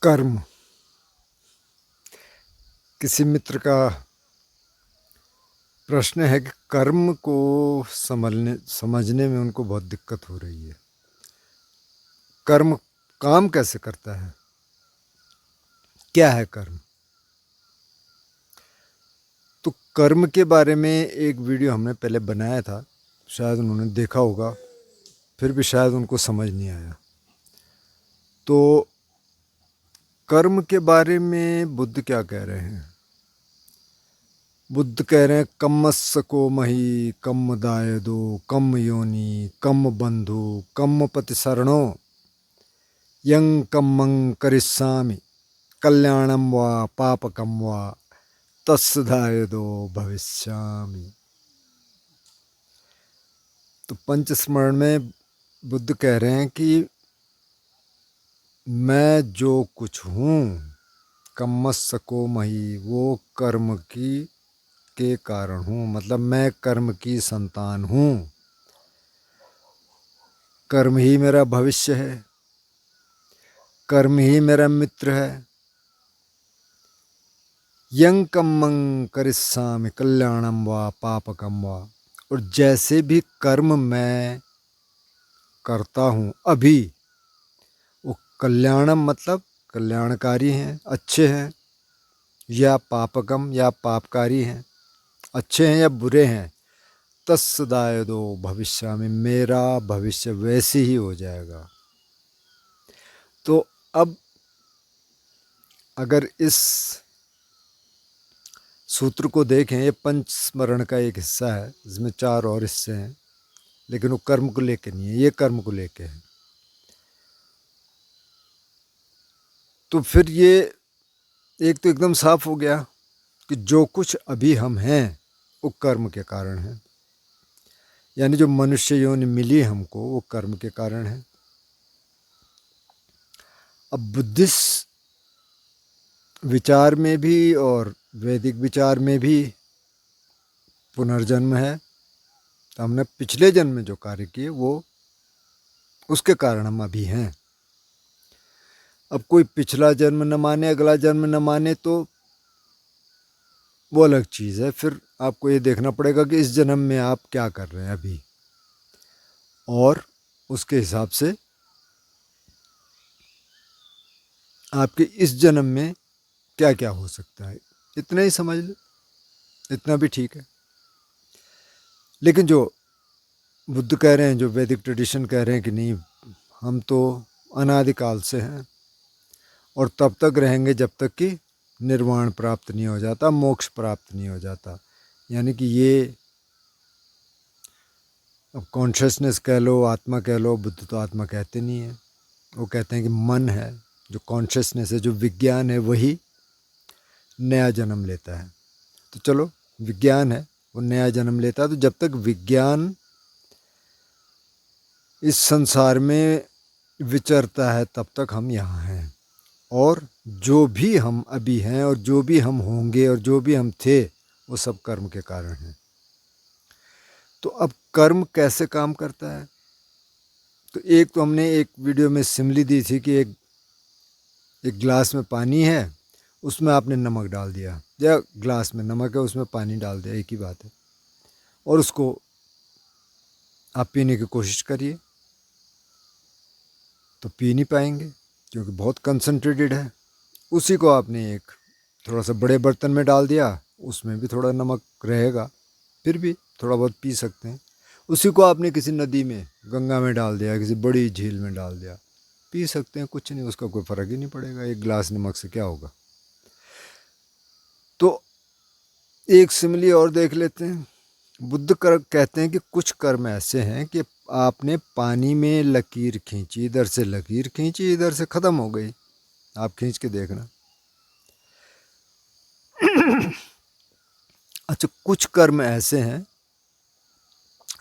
कर्म। किसी मित्र का प्रश्न है कि कर्म को समझने में उनको बहुत दिक्कत हो रही है। कर्म काम कैसे करता है, क्या है कर्म? तो कर्म के बारे में एक वीडियो हमने पहले बनाया था, शायद उन्होंने देखा होगा, फिर भी शायद उनको समझ नहीं आया। तो कर्म के बारे में बुद्ध क्या कह रहे हैं? बुद्ध कह रहे हैं कम्मस्सको मही कम्म दायदो कम्म योनि कम्म बंधु कम्म पति शरणो यं कम्मं करिष्यामि कल्याणम वा पापकम वा तस्सदायदो भविष्यामि। तो पंचस्मरण में बुद्ध कह रहे हैं कि मैं जो कुछ हूँ कम्मस्सको मही, वो कर्म की के कारण हूँ, मतलब मैं कर्म की संतान हूँ। कर्म ही मेरा भविष्य है, कर्म ही मेरा मित्र है। यं कम्मं करिष्यामि कल्याणम वा पापकम वा, और जैसे भी कर्म मैं करता हूँ अभी, वो कल्याणम मतलब कल्याणकारी हैं, अच्छे हैं, या पापकम या पापकारी हैं, अच्छे हैं या बुरे हैं। तस्सदायदो भविष्यामि, मेरा भविष्य वैसे ही हो जाएगा। तो अब अगर इस सूत्र को देखें, ये पंचस्मरण का एक हिस्सा है, जिसमें 4 और हिस्से हैं, लेकिन वो कर्म को लेके नहीं है, ये कर्म को लेके है। तो फिर ये एक तो एकदम साफ हो गया कि जो कुछ अभी हम हैं वो कर्म के कारण है, यानी जो मनुष्य योनि मिली हमको वो कर्म के कारण है। अब बुद्धिस्ट विचार में भी और वैदिक विचार में भी पुनर्जन्म है। तो हमने पिछले जन्म में जो कार्य किए वो उसके कारण हम अभी हैं। अब कोई पिछला जन्म न माने, अगला जन्म न माने, तो वो अलग चीज़ है। फिर आपको ये देखना पड़ेगा कि इस जन्म में आप क्या कर रहे हैं अभी, और उसके हिसाब से आपके इस जन्म में क्या क्या हो सकता है। इतना ही समझ लो, इतना भी ठीक है। लेकिन जो बुद्ध कह रहे हैं, जो वैदिक ट्रेडिशन कह रहे हैं कि नहीं, हम तो अनादिकाल से हैं और तब तक रहेंगे जब तक कि निर्वाण प्राप्त नहीं हो जाता, मोक्ष प्राप्त नहीं हो जाता। यानी कि ये अब कॉन्शियसनेस कह लो, आत्मा कह लो, बुद्ध तो आत्मा कहते नहीं है, वो कहते हैं कि मन है, जो कॉन्शियसनेस है, जो विज्ञान है, वही नया जन्म लेता है। तो चलो, विज्ञान है, वो नया जन्म लेता है। तो जब तक विज्ञान इस संसार में विचरता है तब तक हम यहाँ हैं, और जो भी हम अभी हैं और जो भी हम होंगे और जो भी हम थे, वो सब कर्म के कारण हैं। तो अब कर्म कैसे काम करता है? तो एक तो हमने एक वीडियो में सिमली दी थी कि एक गिलास में पानी है, उसमें आपने नमक डाल दिया, या गिलास में नमक है उसमें पानी डाल दिया, एक ही बात है, और उसको आप पीने की कोशिश करिए तो पी नहीं पाएंगे, क्योंकि बहुत कंसनट्रेटेड है। उसी को आपने एक थोड़ा सा बड़े बर्तन में डाल दिया, उसमें भी थोड़ा नमक रहेगा, फिर भी थोड़ा बहुत पी सकते हैं। उसी को आपने किसी नदी में, गंगा में डाल दिया, किसी बड़ी झील में डाल दिया, पी सकते हैं, कुछ नहीं, उसका कोई फ़र्क ही नहीं पड़ेगा। एक गिलास नमक से क्या होगा? तो एक सिमिली और देख लेते हैं। बुद्ध कहते हैं कि कुछ कर्म ऐसे हैं कि आपने पानी में लकीर खींची, इधर से लकीर खींची, इधर से ख़त्म हो गई, आप खींच के देखना। अच्छा, कुछ कर्म ऐसे हैं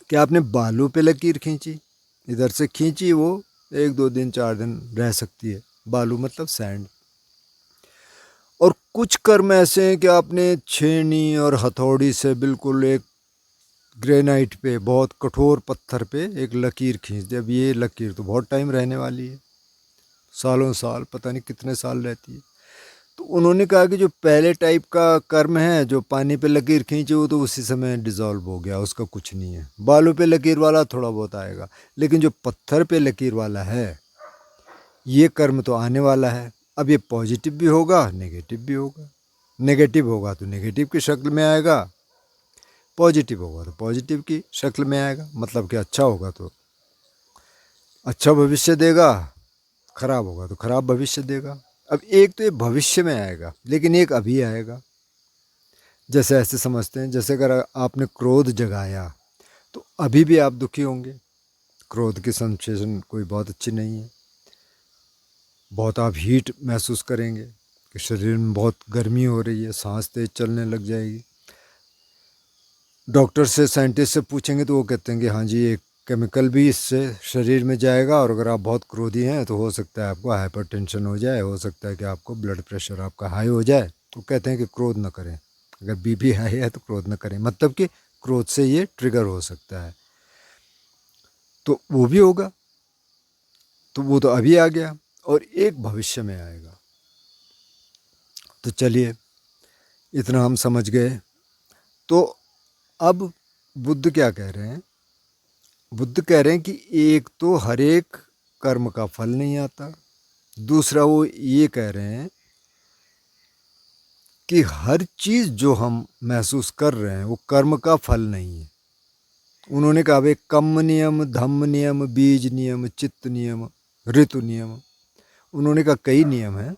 कि आपने बालू पे लकीर खींची, इधर से खींची, वो 1-2 दिन 4 दिन रह सकती है, बालू मतलब सैंड। और कुछ कर्म ऐसे हैं कि आपने छेनी और हथौड़ी से बिल्कुल एक ग्रेनाइट पे, बहुत कठोर पत्थर पे एक लकीर खींच दी। अब ये लकीर तो बहुत टाइम रहने वाली है, सालों साल, पता नहीं कितने साल रहती है। तो उन्होंने कहा कि जो पहले टाइप का कर्म है, जो पानी पे लकीर खींचे, वो तो उसी समय डिज़ोल्व हो गया, उसका कुछ नहीं है। बालू पे लकीर वाला थोड़ा बहुत आएगा, लेकिन जो पत्थर पे लकीर वाला है, ये कर्म तो आने वाला है। अब ये पॉजिटिव भी होगा, नेगेटिव भी होगा। नेगेटिव होगा तो नेगेटिव की शक्ल में आएगा, पॉजिटिव होगा तो पॉजिटिव की शक्ल में आएगा। मतलब कि अच्छा होगा तो अच्छा भविष्य देगा, खराब होगा तो खराब भविष्य देगा। अब एक तो ये भविष्य में आएगा, लेकिन एक अभी आएगा। जैसे ऐसे समझते हैं, जैसे अगर आपने क्रोध जगाया तो अभी भी आप दुखी होंगे। क्रोध की सेंसेशन कोई बहुत अच्छी नहीं है। बहुत आप हीट महसूस करेंगे कि शरीर में बहुत गर्मी हो रही है, सांस तेज चलने लग जाएगी। डॉक्टर से, साइंटिस्ट से पूछेंगे तो वो कहते हैं कि हाँ जी, एक केमिकल भी इससे शरीर में जाएगा, और अगर आप बहुत क्रोधी हैं तो हो सकता है आपको हाइपरटेंशन हो जाए, हो सकता है कि आपको ब्लड प्रेशर आपका हाई हो जाए। तो कहते हैं कि क्रोध न करें, अगर बीपी हाई है तो क्रोध न करें, मतलब कि क्रोध से ये ट्रिगर हो सकता है। तो वो भी होगा, तो वो तो अभी आ गया, और एक भविष्य में आएगा। तो चलिए, इतना हम समझ गए। तो अब बुद्ध क्या कह रहे हैं? बुद्ध कह रहे हैं कि एक तो हर एक कर्म का फल नहीं आता। दूसरा वो ये कह रहे हैं कि हर चीज़ जो हम महसूस कर रहे हैं वो कर्म का फल नहीं है। उन्होंने कहा भाई, कम्म नियम, धम्म नियम, बीज नियम, चित्त नियम, ऋतु नियम। उन्होंने कहा कई नियम हैं।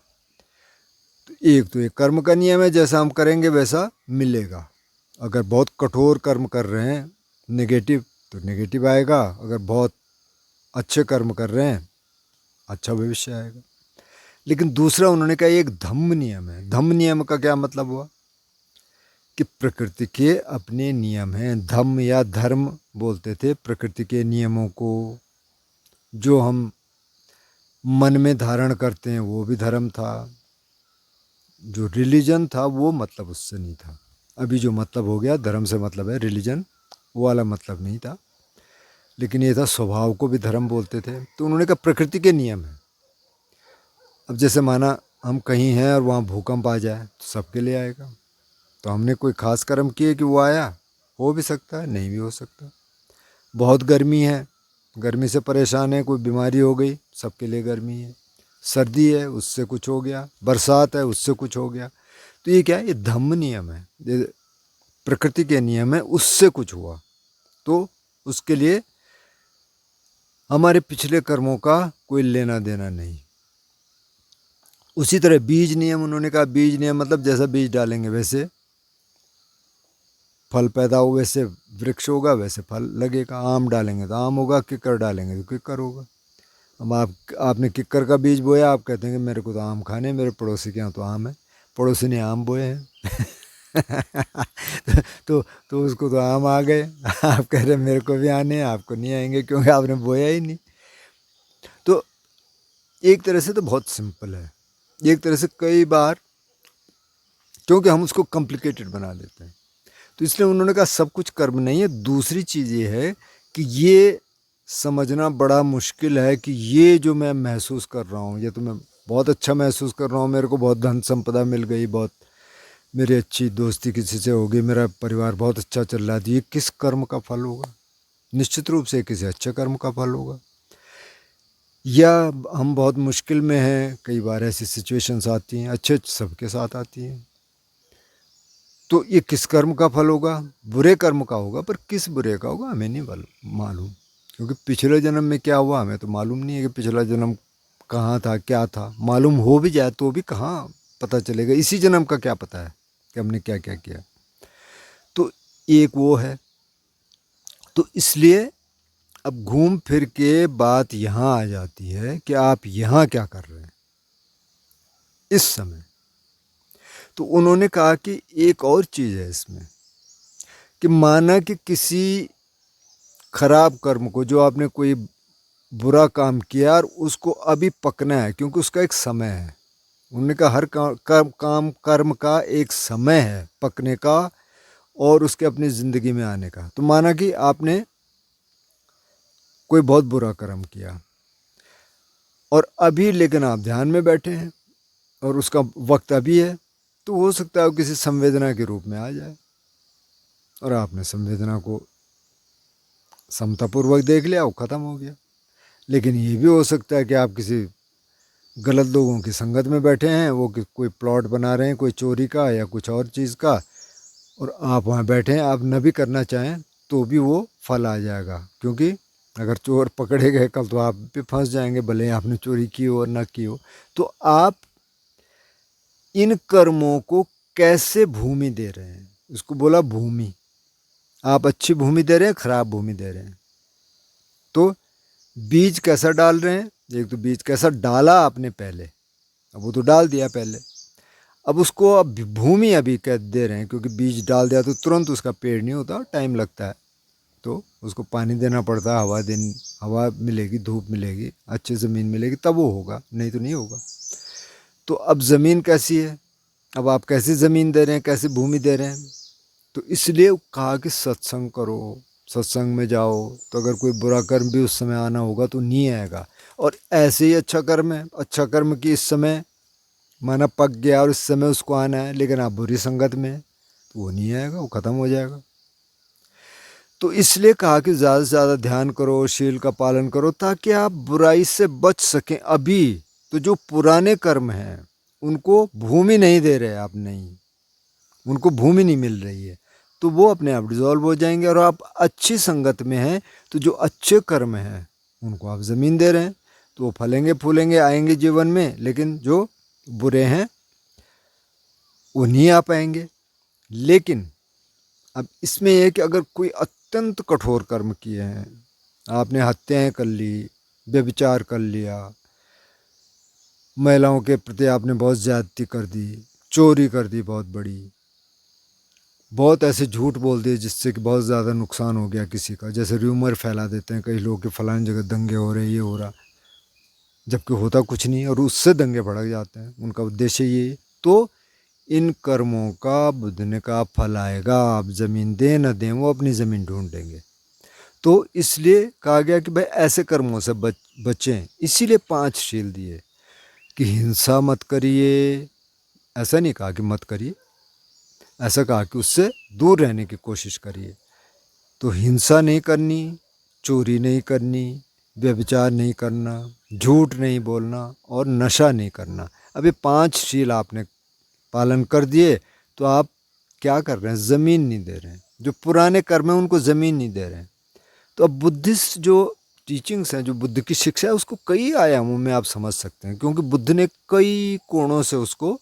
तो एक कर्म का नियम है, जैसा हम करेंगे वैसा मिलेगा। अगर बहुत कठोर कर्म कर रहे हैं नेगेटिव, तो नेगेटिव आएगा। अगर बहुत अच्छे कर्म कर रहे हैं, अच्छा भविष्य आएगा। लेकिन दूसरा उन्होंने कहा एक धम्म नियम है। धम्म नियम का क्या मतलब हुआ? कि प्रकृति के अपने नियम हैं। धम्म या धर्म बोलते थे प्रकृति के नियमों को। जो हम मन में धारण करते हैं वो भी धर्म था। जो रिलीजन था वो मतलब उससे नहीं था। अभी जो मतलब हो गया, धर्म से मतलब है रिलीजन, वो वाला मतलब नहीं था। लेकिन ये था, स्वभाव को भी धर्म बोलते थे। तो उन्होंने कहा प्रकृति के नियम है। अब जैसे माना हम कहीं हैं और वहाँ भूकंप आ जाए तो सबके लिए आएगा। तो हमने कोई खास कर्म किए कि वो आया? हो भी सकता है, नहीं भी हो सकता। बहुत गर्मी है, गर्मी से परेशान है, कोई बीमारी हो गई, सबके लिए गर्मी है। सर्दी है, उससे कुछ हो गया। बरसात है, उससे कुछ हो गया। तो ये क्या है? ये धम्म नियम है, ये प्रकृति के नियम है, उससे कुछ हुआ तो उसके लिए हमारे पिछले कर्मों का कोई लेना देना नहीं। उसी तरह बीज नियम, उन्होंने कहा बीज नियम मतलब जैसा बीज डालेंगे वैसे फल पैदा हो, वैसे वृक्ष होगा, वैसे फल लगेगा। आम डालेंगे तो आम होगा, किक्कर डालेंगे तो किक्कर होगा। अब आपने किक्कर का बीज बोया, आप कहते हैं कि मेरे को तो आम खाने, मेरे पड़ोसी के यहाँ तो आम है, पड़ोसी ने आम बोए हैं। तो उसको तो आम आ गए। आप कह रहे मेरे को भी आने हैं, आपको नहीं आएंगे क्योंकि आपने बोया ही नहीं। तो एक तरह से तो बहुत सिंपल है, एक तरह से कई बार क्योंकि हम उसको कॉम्प्लिकेटेड बना देते हैं। तो इसलिए उन्होंने कहा सब कुछ कर्म नहीं है। दूसरी चीज़ ये है कि ये समझना बड़ा मुश्किल है कि ये जो मैं महसूस कर रहा हूँ, ये तो मैं बहुत अच्छा महसूस कर रहा हूँ, मेरे को बहुत धन संपदा मिल गई, बहुत मेरी अच्छी दोस्ती किसी से हो गई, मेरा परिवार बहुत अच्छा चल रहा है, तो ये किस कर्म का फल होगा? निश्चित रूप से किसी अच्छे कर्म का फल होगा। या हम बहुत मुश्किल में हैं, कई बार ऐसी सिचुएशंस आती हैं, अच्छे सबके साथ आती हैं, तो ये किस कर्म का फल होगा? बुरे कर्म का होगा, पर किस बुरे का होगा हमें नहीं मालूम। क्योंकि पिछले जन्म में क्या हुआ हमें तो मालूम नहीं है कि पिछला जन्म कहाँ था, क्या था। मालूम हो भी जाए तो भी कहाँ पता चलेगा, इसी जन्म का क्या पता है कि हमने क्या क्या किया। तो एक वो है। तो इसलिए अब घूम फिर के बात यहाँ आ जाती है कि आप यहाँ क्या कर रहे हैं इस समय। तो उन्होंने कहा कि एक और चीज़ है इसमें, कि माना कि किसी खराब कर्म को, जो आपने कोई बुरा काम किया और उसको अभी पकना है, क्योंकि उसका एक समय है। उन्होंने कहा हर कर्म का एक समय है पकने का और उसके अपनी ज़िंदगी में आने का। तो माना कि आपने कोई बहुत बुरा कर्म किया और अभी लेकिन आप ध्यान में बैठे हैं और उसका वक्त अभी है, तो हो सकता है वो किसी संवेदना के रूप में आ जाए और आपने संवेदना को समतापूर्वक देख लिया, वो ख़त्म हो गया। लेकिन ये भी हो सकता है कि आप किसी गलत लोगों की संगत में बैठे हैं, वो कोई प्लॉट बना रहे हैं कोई चोरी का या कुछ और चीज़ का, और आप वहाँ बैठे हैं, आप न भी करना चाहें तो भी वो फल आ जाएगा। क्योंकि अगर चोर पकड़े गए कल तो आप भी फंस जाएंगे, भले आपने चोरी की हो और ना की हो। तो आप इन कर्मों को कैसे भूमि दे रहे हैं, इसको बोला भूमि। आप अच्छी भूमि दे रहे हैं, खराब भूमि दे रहे हैं। तो बीज कैसा डाल रहे हैं, एक तो बीज कैसा डाला आपने पहले, अब वो तो डाल दिया पहले, अब उसको अब भूमि अभी कह दे रहे हैं, क्योंकि बीज डाल दिया तो तुरंत उसका पेड़ नहीं होता, टाइम लगता है। तो उसको पानी देना पड़ता है, हवा मिलेगी, धूप मिलेगी, अच्छी ज़मीन मिलेगी, तब वो होगा, नहीं तो नहीं होगा। तो अब ज़मीन कैसी है, अब आप कैसी ज़मीन दे रहे हैं, कैसी भूमि दे रहे हैं। तो इसलिए कहा कि सत्संग करो, सत्संग में जाओ, तो अगर कोई बुरा कर्म भी उस समय आना होगा तो नहीं आएगा। और ऐसे ही अच्छा कर्म है, अच्छा कर्म की इस समय माना पक गया और इस समय उसको आना है, लेकिन आप बुरी संगत में तो वो नहीं आएगा, वो ख़त्म हो जाएगा। तो इसलिए कहा कि ज़्यादा से ज़्यादा ध्यान करो, शील का पालन करो, ताकि आप बुराई से बच सकें। अभी तो जो पुराने कर्म हैं उनको भूमि नहीं दे रहे आप, नहीं, उनको भूमि नहीं मिल रही है, तो वो अपने आप डिजॉल्व हो जाएंगे। और आप अच्छी संगत में हैं तो जो अच्छे कर्म हैं उनको आप ज़मीन दे रहे हैं, तो वो फलेंगे फूलेंगे आएंगे जीवन में। लेकिन जो बुरे हैं वो नहीं आ पाएंगे। लेकिन अब इसमें यह है कि अगर कोई अत्यंत कठोर कर्म किए हैं, आपने हत्याएं कर ली, व्यभिचार कर लिया, महिलाओं के प्रति आपने बहुत ज़्यादती कर दी, चोरी कर दी बहुत बड़ी, बहुत ऐसे झूठ बोल दिए जिससे कि बहुत ज़्यादा नुकसान हो गया किसी का, जैसे र्यूमर फैला देते हैं कई लोग कि फलानी जगह दंगे हो रहे, ये हो रहा, जबकि होता कुछ नहीं और उससे दंगे भड़क जाते हैं, उनका उद्देश्य ये। तो इन कर्मों का बुद्धने का फल आएगा, आप ज़मीन दें न दें वो अपनी ज़मीन ढूंढेंगे। तो इसलिए कहा गया कि भाई ऐसे कर्मों से बचें। इसीलिए 5 शील दिए कि हिंसा मत करिए, ऐसा नहीं कहा कि मत करिए, ऐसा कहा कि उससे दूर रहने की कोशिश करिए। तो हिंसा नहीं करनी, चोरी नहीं करनी, व्यभिचार नहीं करना, झूठ नहीं बोलना और नशा नहीं करना। अब ये 5 शील आपने पालन कर दिए तो आप क्या कर रहे हैं, ज़मीन नहीं दे रहे हैं। जो पुराने कर्म हैं उनको ज़मीन नहीं दे रहे हैं। तो अब बुद्धिस्ट जो टीचिंग्स हैं, जो बुद्ध की शिक्षा है, उसको कई आयामों में आप समझ सकते हैं, क्योंकि बुद्ध ने कई कोणों से उसको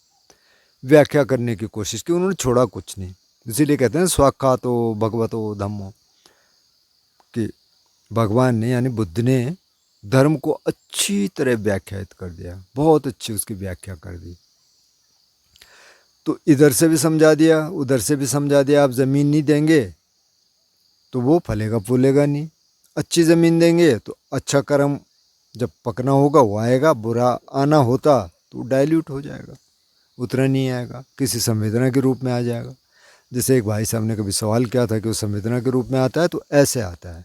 व्याख्या करने की कोशिश की, उन्होंने छोड़ा कुछ नहीं। इसीलिए कहते हैं स्वाख्यातो भगवतो धम्मो, कि भगवान ने यानी बुद्ध ने धर्म को अच्छी तरह व्याख्यात कर दिया, बहुत अच्छी उसकी व्याख्या कर दी। तो इधर से भी समझा दिया, उधर से भी समझा दिया। आप ज़मीन नहीं देंगे तो वो फलेगा फूलेगा नहीं, अच्छी ज़मीन देंगे तो अच्छा कर्म जब पकना होगा वो आएगा, बुरा आना होता तो डाइल्यूट हो जाएगा, उतना नहीं आएगा, किसी संवेदना के रूप में आ जाएगा। जैसे एक भाई साहब ने कभी सवाल किया था कि वो संवेदना के रूप में आता है, तो ऐसे आता है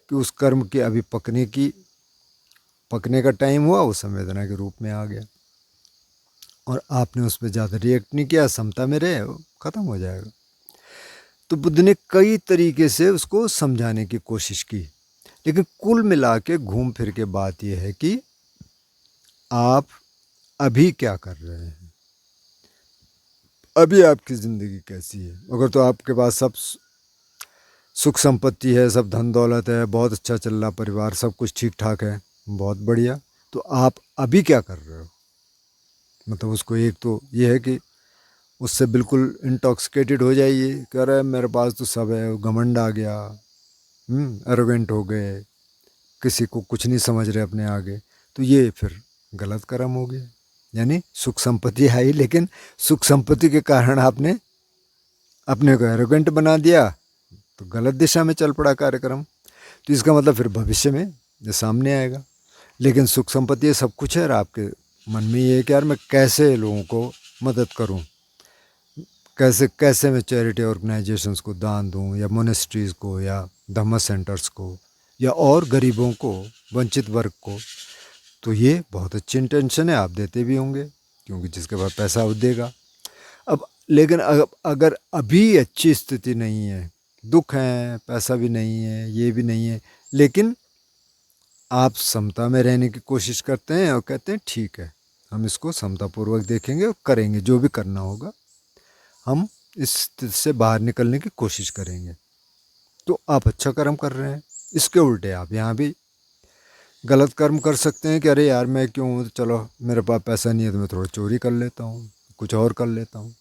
कि उस कर्म के अभी पकने का टाइम हुआ, वो संवेदना के रूप में आ गया और आपने उस पर ज़्यादा रिएक्ट नहीं किया, समता में रहे, वो ख़त्म हो जाएगा। तो बुद्ध ने कई तरीके से उसको समझाने की कोशिश की, लेकिन कुल मिला के घूम फिर के बात यह है कि आप अभी क्या कर रहे हैं, अभी आपकी ज़िंदगी कैसी है। अगर तो आपके पास सब सुख संपत्ति है, सब धन दौलत है, बहुत अच्छा चल रहा परिवार, सब कुछ ठीक ठाक है, बहुत बढ़िया, तो आप अभी क्या कर रहे हो। मतलब उसको एक तो ये है कि उससे बिल्कुल इंटॉक्सिकेटेड हो जाइए, कह रहा है मेरे पास तो सब है, घमंड आ गया, एरोगेंट हो गए, किसी को कुछ नहीं समझ रहे अपने आगे, तो ये फिर गलत कर्म हो गया। यानी सुख संपत्ति आई, लेकिन सुख संपत्ति के कारण आपने अपने को एरोगेंट बना दिया, तो गलत दिशा में चल पड़ा कार्यक्रम। तो इसका मतलब फिर भविष्य में ये सामने आएगा। लेकिन सुख संपत्ति सब कुछ है और आपके मन में ये है कि यार मैं कैसे लोगों को मदद करूं, कैसे कैसे मैं चैरिटी ऑर्गेनाइजेशंस को दान दूं, या मोनेस्ट्रीज़ को, या धम्म सेंटर्स को, या और गरीबों को, वंचित वर्ग को। तो ये बहुत अच्छी इंटेंशन है, आप देते भी होंगे, क्योंकि जिसके पास पैसा वो देगा। अब लेकिन अगर अभी अच्छी स्थिति नहीं है, दुख है, पैसा भी नहीं है, ये भी नहीं है, लेकिन आप समता में रहने की कोशिश करते हैं और कहते हैं ठीक है, हम इसको समतापूर्वक देखेंगे और करेंगे, जो भी करना होगा हम इस स्थिति से बाहर निकलने की कोशिश करेंगे, तो आप अच्छा कर्म कर रहे हैं। इसके उल्टे आप यहाँ भी गलत कर्म कर सकते हैं कि अरे यार मैं क्यों हूँ, चलो मेरे पास पैसा नहीं है तो मैं थोड़ा चोरी कर लेता हूँ, कुछ और कर लेता हूँ,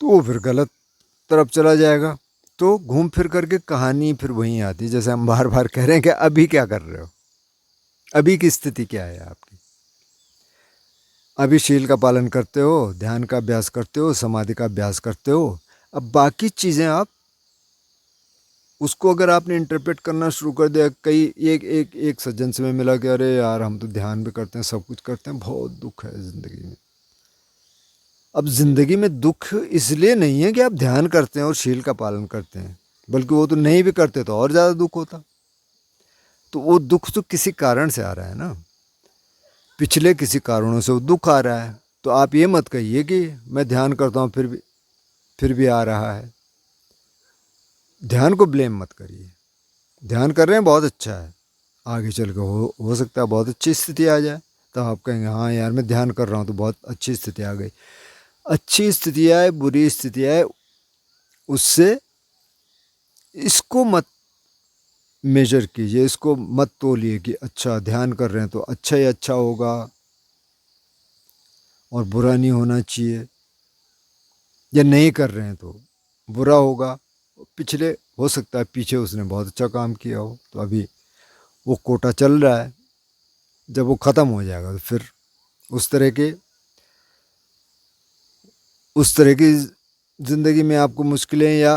तो वो फिर गलत तरफ चला जाएगा। तो घूम फिर करके कहानी फिर वहीं आती है, जैसे हम बार बार कह रहे हैं कि अभी क्या कर रहे हो, अभी की स्थिति क्या है आपकी। अभी शील का पालन करते हो, ध्यान का अभ्यास करते हो, समाधि का अभ्यास करते हो। अब बाकी चीज़ें आप उसको अगर आपने इंटरप्रेट करना शुरू कर दिया, कई एक सज्जन से मैं मिला कि अरे यार हम तो ध्यान भी करते हैं, सब कुछ करते हैं, बहुत दुख है ज़िंदगी में। अब ज़िंदगी में दुख इसलिए नहीं है कि आप ध्यान करते हैं और शील का पालन करते हैं, बल्कि वो तो नहीं भी करते तो और ज़्यादा दुख होता। तो वो दुख तो किसी कारण से आ रहा है ना, पिछले किसी कारणों से वो दुख आ रहा है। तो आप ये मत कहिए कि मैं ध्यान करता हूँ फिर भी आ रहा है। ध्यान को ब्लेम मत करिए, ध्यान कर रहे हैं बहुत अच्छा है, आगे चल के हो सकता है बहुत अच्छी स्थिति आ जाए, तो आप कहेंगे हाँ यार मैं ध्यान कर रहा हूँ तो बहुत अच्छी स्थिति आ गई। अच्छी स्थिति आए, बुरी स्थिति आए, उससे इसको मत मेजर कीजिए, इसको मत तोलिए कि अच्छा ध्यान कर रहे हैं तो अच्छा ही अच्छा होगा और बुरा नहीं होना चाहिए, या नहीं कर रहे हैं तो बुरा होगा। पिछले हो सकता है पीछे उसने बहुत अच्छा काम किया हो, तो अभी वो कोटा चल रहा है, जब वो ख़त्म हो जाएगा तो फिर उस तरह के ज़िंदगी में आपको मुश्किलें या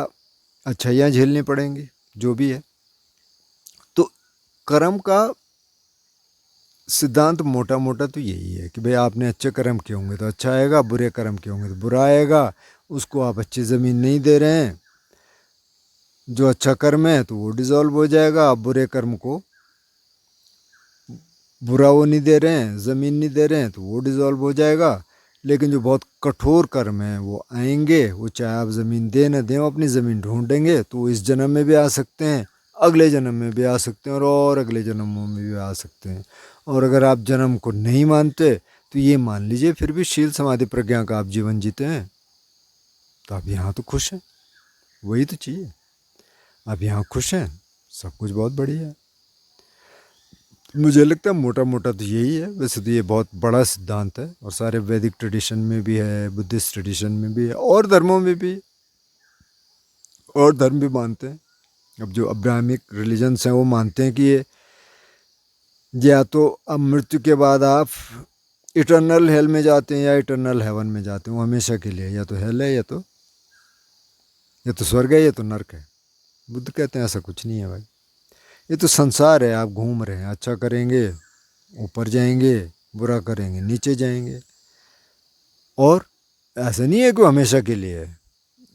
अच्छाइयाँ झेलनी पड़ेंगी, जो भी है। तो कर्म का सिद्धांत मोटा मोटा तो यही है कि भाई आपने अच्छे कर्म किए होंगे तो अच्छा आएगा, बुरे कर्म किए होंगे तो बुरा आएगा। उसको आप अच्छी ज़मीन नहीं दे रहे हैं, जो अच्छा कर्म है तो वो डिज़ोल्व हो जाएगा, आप बुरे कर्म को बुरा वो नहीं दे रहे हैं, ज़मीन नहीं दे रहे हैं तो वो डिज़ोल्व हो जाएगा। लेकिन जो बहुत कठोर कर्म है वो आएंगे, वो चाहे आप ज़मीन दें न दें, वो अपनी ज़मीन ढूंढेंगे, तो वो इस जन्म में भी आ सकते हैं, अगले जन्म में भी आ सकते हैं, और अगले जन्मों में भी आ सकते हैं। और अगर आप जन्म को नहीं मानते तो ये मान लीजिए फिर भी शील समाधि प्रज्ञा का आप जीवन जीते हैं, तो आप यहाँ तो खुश हैं, वही तो चाहिए। आप यहाँ खुश हैं, सब कुछ बहुत बढ़िया है। मुझे लगता है मोटा मोटा तो यही है। वैसे तो ये बहुत बड़ा सिद्धांत है, और सारे वैदिक ट्रेडिशन में भी है, बुद्धिस्ट ट्रेडिशन में भी है, और धर्मों में भी, और धर्म भी मानते हैं। अब जो अब्राहमिक रिलीजन्स हैं वो मानते हैं कि ये या तो अब मृत्यु के बाद आप इटर्नल हेल में जाते हैं या इटर्नल हेवन में जाते हैं, वो हमेशा के लिए, या तो हेल है या तो स्वर्ग है या तो नर्क है। बुद्ध कहते हैं ऐसा कुछ नहीं है भाई, ये तो संसार है, आप घूम रहे हैं, अच्छा करेंगे ऊपर जाएंगे, बुरा करेंगे नीचे जाएंगे। और ऐसा नहीं है कि वो हमेशा के लिए है।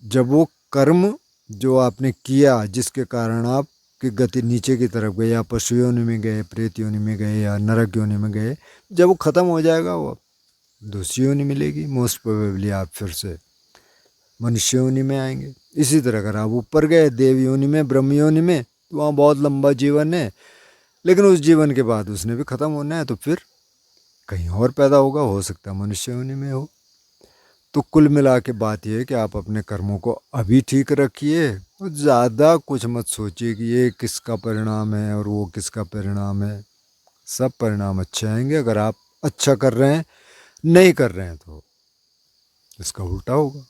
जब वो कर्म जो आपने किया जिसके कारण आप की गति नीचे की तरफ गई, या पशु योनि में गए, प्रेत योनि में गए, या नरक योनि में गए, जब वो ख़त्म हो जाएगा वो दूसरी योनि मिलेगी, मोस्ट प्रोबेबली आप फिर से मनुष्य योनि में आएंगे। इसी तरह अगर आप ऊपर गए देव योनि में, ब्रह्म योनि में, तो वहाँ बहुत लंबा जीवन है, लेकिन उस जीवन के बाद उसने भी ख़त्म होना है, तो फिर कहीं और पैदा होगा, हो सकता है मनुष्य योनि में हो। तो कुल मिला के बात यह है कि आप अपने कर्मों को अभी ठीक रखिए, और ज़्यादा कुछ मत सोचिए कि ये किसका परिणाम है और वो किसका परिणाम है। सब परिणाम अच्छे आएंगे अगर आप अच्छा कर रहे हैं, नहीं कर रहे हैं तो इसका उल्टा होगा।